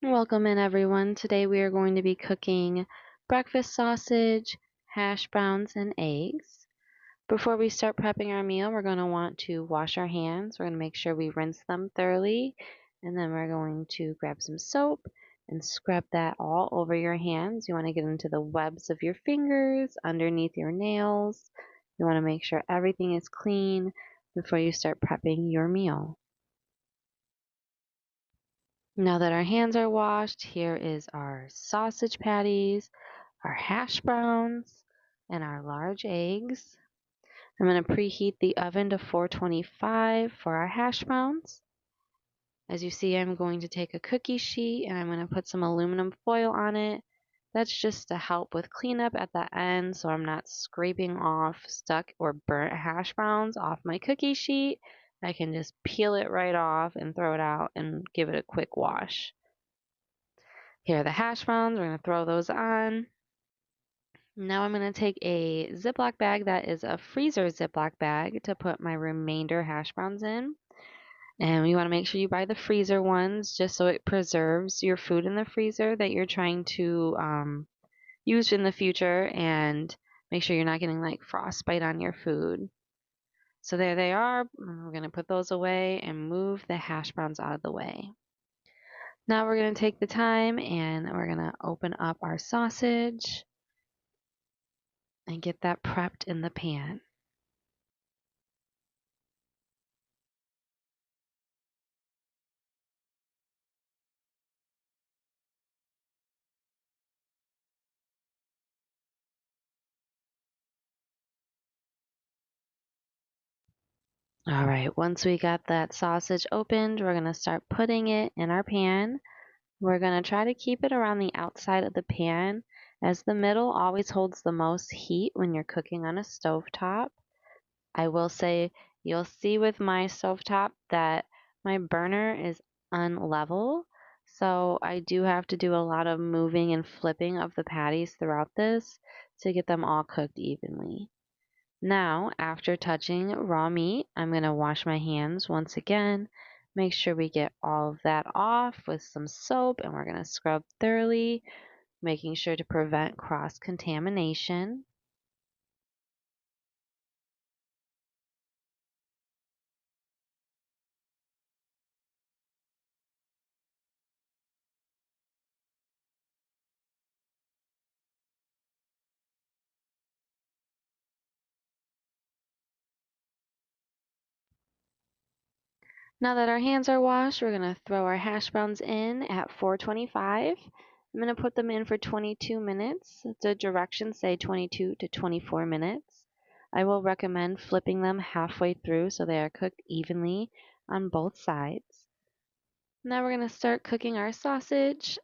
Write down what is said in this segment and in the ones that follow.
Welcome in everyone. Today we are going to be cooking breakfast sausage, hash browns, and eggs. Before we start prepping our meal, we're going to want to wash our hands. We're going to make sure we rinse them thoroughly, and then we're going to grab some soap and scrub that all over your hands. You want to get into the webs of your fingers, underneath your nails. You want to make sure everything is clean before you start prepping your meal. Now that our hands are washed, here is our sausage patties, our hash browns, and our large eggs. I'm going to preheat the oven to 425 for our hash browns. As you see, I'm going to take a cookie sheet and I'm going to put some aluminum foil on it. That's just to help with cleanup at the end so I'm not scraping off stuck or burnt hash browns off my cookie sheet. I can just peel it right off and throw it out and give it a quick wash. Here are the hash browns. We're going to throw those on. Now I'm going to take a Ziploc bag that is a freezer Ziploc bag to put my remainder hash browns in. And you want to make sure you buy the freezer ones just so it preserves your food in the freezer that you're trying to use in the future, and make sure you're not getting like frostbite on your food. So there they are. We're going to put those away and move the hash browns out of the way. Now we're going to take the time and we're going to open up our sausage and get that prepped in the pan. All right, once we got that sausage opened, we're going to start putting it in our pan. We're going to try to keep it around the outside of the pan, as the middle always holds the most heat when you're cooking on a stovetop. I will say, you'll see with my stovetop that my burner is unlevel, so I do have to do a lot of moving and flipping of the patties throughout this to get them all cooked evenly. Now, after touching raw meat, I'm going to wash my hands once again. Make sure we get all of that off with some soap, and we're going to scrub thoroughly, making sure to prevent cross-contamination. Now that our hands are washed, we're going to throw our hash browns in at 425. I'm going to put them in for 22 minutes. The directions say 22 to 24 minutes. I will recommend flipping them halfway through so they are cooked evenly on both sides. Now we're going to start cooking our sausage.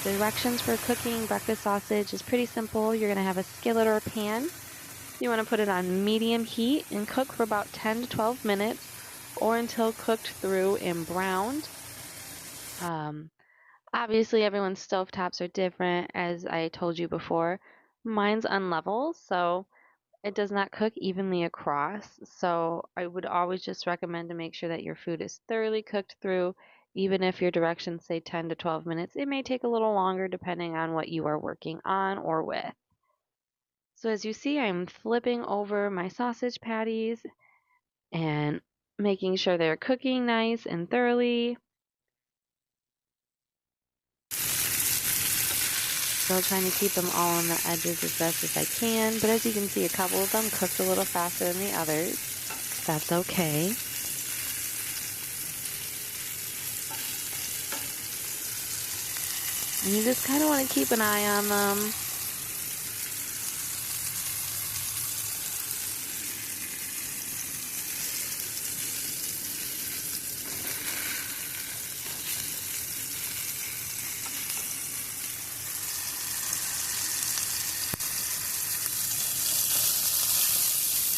Directions for cooking breakfast sausage is pretty simple. You're going to have a skillet or a pan. You want to put it on medium heat and cook for about 10 to 12 minutes or until cooked through and browned. Obviously, everyone's stovetops are different, as I told you before. Mine's unlevel, so it does not cook evenly across. So I would always just recommend to make sure that your food is thoroughly cooked through. Even if your directions say 10 to 12 minutes, it may take a little longer depending on what you are working on or with. So as you see, I'm flipping over my sausage patties and making sure they're cooking nice and thoroughly. Still trying to keep them all on the edges as best as I can, but as you can see, a couple of them cooked a little faster than the others. That's okay. And you just kind of want to keep an eye on them.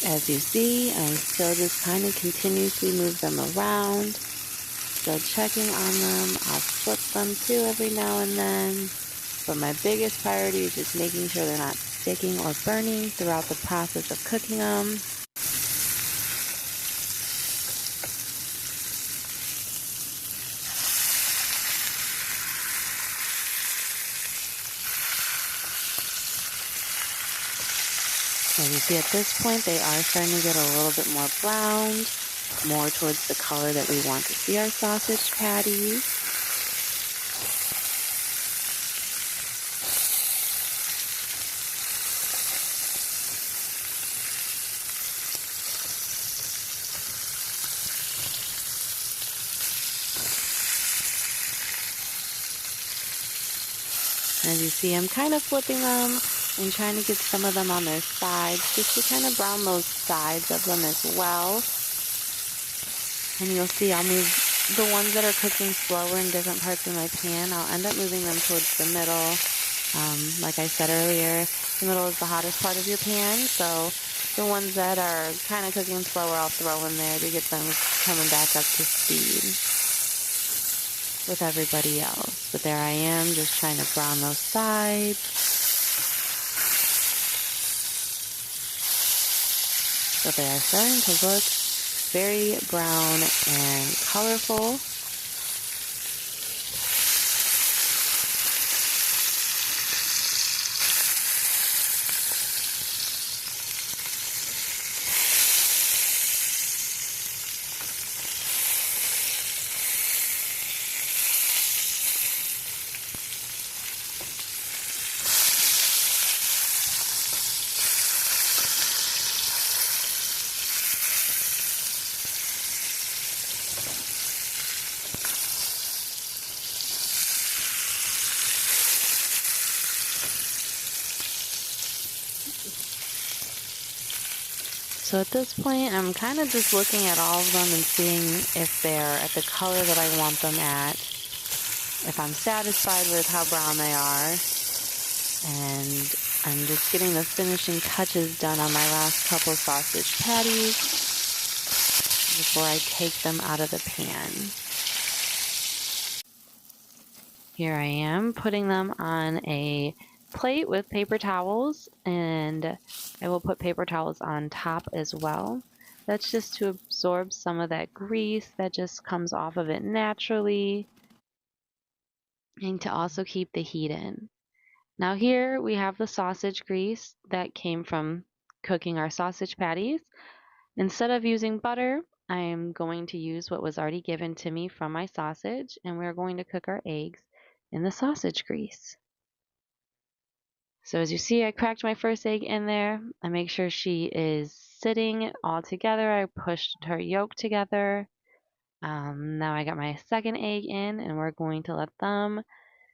As you see, I still just kind of continuously move them around, still checking on them. I'll flip them too every now and then, but my biggest priority is just making sure they're not sticking or burning throughout the process of cooking them. As you see at this point, they are starting to get a little bit more browned, more towards the color that we want to see our sausage patties. As you see, I'm kind of flipping them and trying to get some of them on their sides just to kind of brown those sides of them as well. And you'll see I'll move the ones that are cooking slower in different parts of my pan. I'll end up moving them towards the middle. Like I said earlier, the middle is the hottest part of your pan, so the ones that are kind of cooking slower I'll throw in there to get them coming back up to speed with everybody else. But there I am, just trying to brown those sides. So they are starting to look very brown and colorful. So at this point, I'm kind of just looking at all of them and seeing if they're at the color that I want them at, if I'm satisfied with how brown they are, and I'm just getting the finishing touches done on my last couple sausage patties before I take them out of the pan. Here I am putting them on a plate with paper towels, and I will put paper towels on top as well. That's just to absorb some of that grease that just comes off of it naturally, and to also keep the heat in. Now here we have the sausage grease that came from cooking our sausage patties. Instead of using butter, I am going to use what was already given to me from my sausage, and we're going to cook our eggs in the sausage grease. So as you see, I cracked my first egg in there. I make sure she is sitting all together. I pushed her yolk together. Now I got my second egg in, and we're going to let them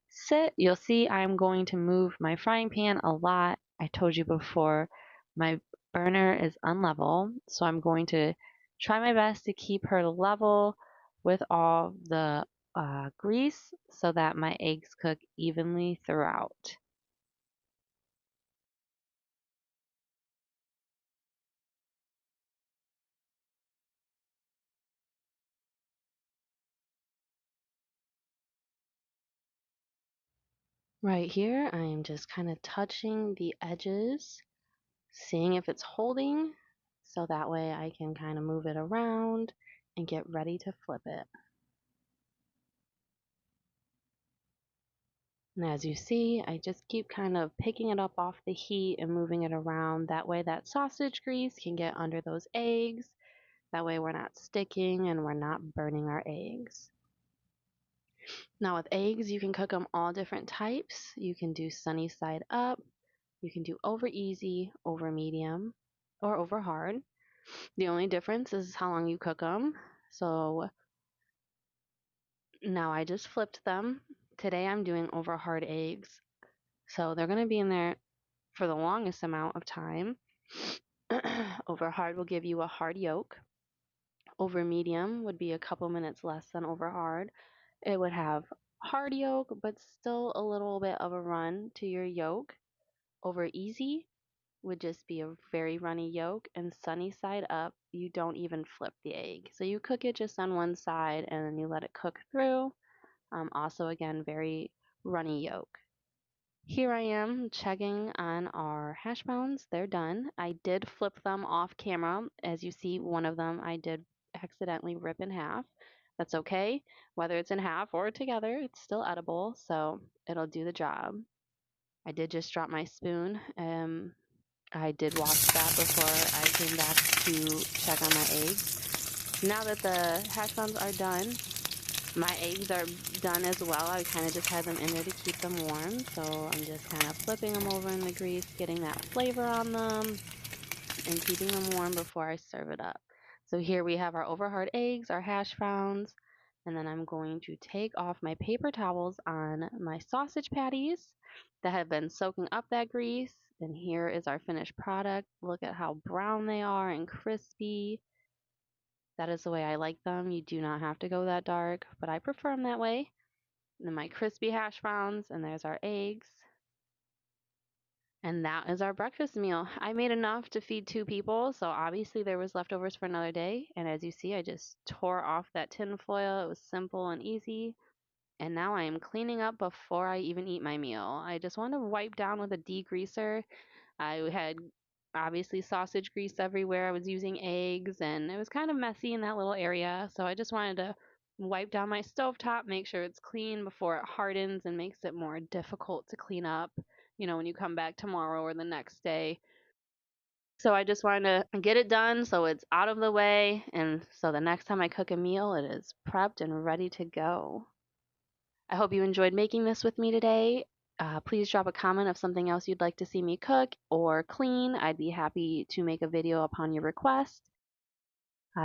sit. You'll see I'm going to move my frying pan a lot. I told you before, my burner is unlevel, so I'm going to try my best to keep her level with all the grease so that my eggs cook evenly throughout. Right here, I am just kind of touching the edges, seeing if it's holding, so that way I can kind of move it around and get ready to flip it. And as you see, I just keep kind of picking it up off the heat and moving it around. That way that sausage grease can get under those eggs. That way we're not sticking and we're not burning our eggs. Now with eggs, you can cook them all different types. You can do sunny side up. You can do over easy, over medium, or over hard. The only difference is how long you cook them. So now I just flipped them. Today I'm doing over hard eggs. So they're going to be in there for the longest amount of time. Over hard will give you a hard yolk. Over medium would be a couple minutes less than over hard. It would have hard yolk, but still a little bit of a run to your yolk. Over easy would just be a very runny yolk, and sunny side up, you don't even flip the egg. So you cook it just on one side and then you let it cook through. Also, again, very runny yolk. Here I am checking on our hash browns. They're done. I did flip them off camera. As you see, one of them I did accidentally rip in half. That's okay. Whether it's in half or together, it's still edible, so it'll do the job. I did just drop my spoon I did wash that before I came back to check on my eggs. Now that the hash browns are done, my eggs are done as well. I kind of just had them in there to keep them warm. So I'm just kind of flipping them over in the grease, getting that flavor on them, and keeping them warm before I serve it up. So here we have our over hard eggs, our hash browns, and then I'm going to take off my paper towels on my sausage patties that have been soaking up that grease. And here is our finished product. Look at how brown they are and crispy. That is the way I like them. You do not have to go that dark, but I prefer them that way. And then my crispy hash browns, and there's our eggs. And that is our breakfast meal. I made enough to feed 2 people, so obviously there was leftovers for another day. And as you see, I just tore off that tin foil. It was simple and easy. And now I am cleaning up before I even eat my meal. I just want to wipe down with a degreaser. I had obviously sausage grease everywhere. I was using eggs, and it was kind of messy in that little area. So I just wanted to wipe down my stovetop, make sure it's clean before it hardens and makes it more difficult to clean up, when you come back tomorrow or the next day. So I just wanted to get it done so it's out of the way, and so the next time I cook a meal, it is prepped and ready to go. I hope you enjoyed making this with me today. Please drop a comment of something else you'd like to see me cook or clean. I'd be happy to make a video upon your request.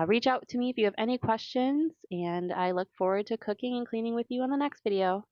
Reach out to me if you have any questions, and I look forward to cooking and cleaning with you on the next video.